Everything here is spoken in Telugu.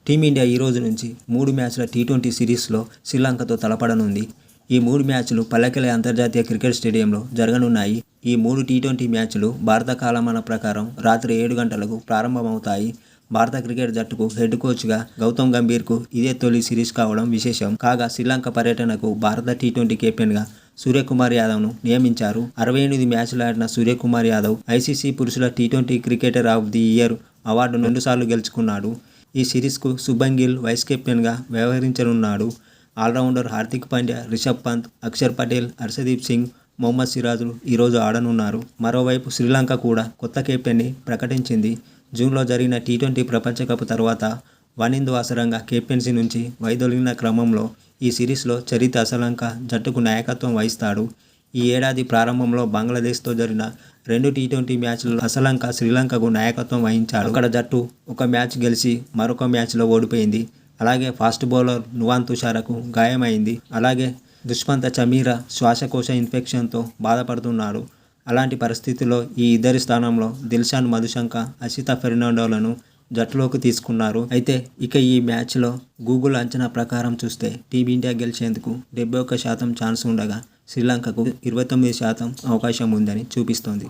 టీమిండియా ఈ రోజు నుంచి 3 మ్యాచ్ల టీ20 సిరీస్లో శ్రీలంకతో తలపడనుంది. ఈ 3 మ్యాచ్లు పల్లెకెలె అంతర్జాతీయ క్రికెట్ స్టేడియంలో జరగనున్నాయి. ఈ 3 టీ20 మ్యాచ్లు భారత కాలమాన ప్రకారం రాత్రి 7 గంటలకు ప్రారంభమవుతాయి. భారత క్రికెట్ జట్టుకు హెడ్ కోచ్గా గౌతమ్ గంభీర్కు ఇదే తొలి సిరీస్ కావడం విశేషం. కాగా శ్రీలంక పర్యటనకు భారత టీ20 కెప్టెన్గా సూర్యకుమార్ యాదవ్ను నియమించారు. 68 మ్యాచ్లు ఆడిన సూర్యకుమార్ యాదవ్ ఐసీసీ పురుషుల T20 cricketer of the year అవార్డును 2 సార్లు గెలుచుకున్నాడు. ఈ సిరీస్కు శుభ్మన్ గిల్ వైస్ కెప్టెన్గా వ్యవహరించనున్నాడు. ఆల్రౌండర్ హార్దిక్ పాండ్యా, రిషబ్ పంత్, అక్షర్ పటేల్, హర్షదీప్ సింగ్, మొహమ్మద్ సిరాజ్లు ఈరోజు ఆడనున్నారు. మరోవైపు శ్రీలంక కూడా కొత్త కెప్టెన్ని ప్రకటించింది. జూన్లో జరిగిన టీ20 ప్రపంచ కప్ తర్వాత వనిందు అసరంగా కెప్టెన్సీ నుంచి వైదొలిగిన క్రమంలో ఈ సిరీస్లో చరిత అసలంక జట్టుకు నాయకత్వం వహిస్తాడు. ఈ ఏడాది ప్రారంభంలో బంగ్లాదేశ్తో జరిగిన 2 టీ20 మ్యాచ్లలో అసలంక శ్రీలంకకు నాయకత్వం వహించాడు. అక్కడ జట్టు ఒక మ్యాచ్ గెలిచి మరొక మ్యాచ్లో ఓడిపోయింది. అలాగే ఫాస్ట్ బౌలర్ నువాన్ తుషారకు గాయమైంది. అలాగే దుష్మంత చమీరా శ్వాసకోశ ఇన్ఫెక్షన్తో బాధపడుతున్నాడు. అలాంటి పరిస్థితుల్లో ఈ ఇద్దరి స్థానంలో దిల్షాన్ మధుశంక, హషిత ఫెర్నాండోలను జట్టులోకి తీసుకున్నారు. అయితే ఇక ఈ మ్యాచ్లో గూగుల్ అంచనా ప్రకారం చూస్తే టీమిండియా గెలిచేందుకు 71% ఛాన్స్ ఉండగా శ్రీలంకకు 29% అవకాశం ఉందని చూపిస్తోంది.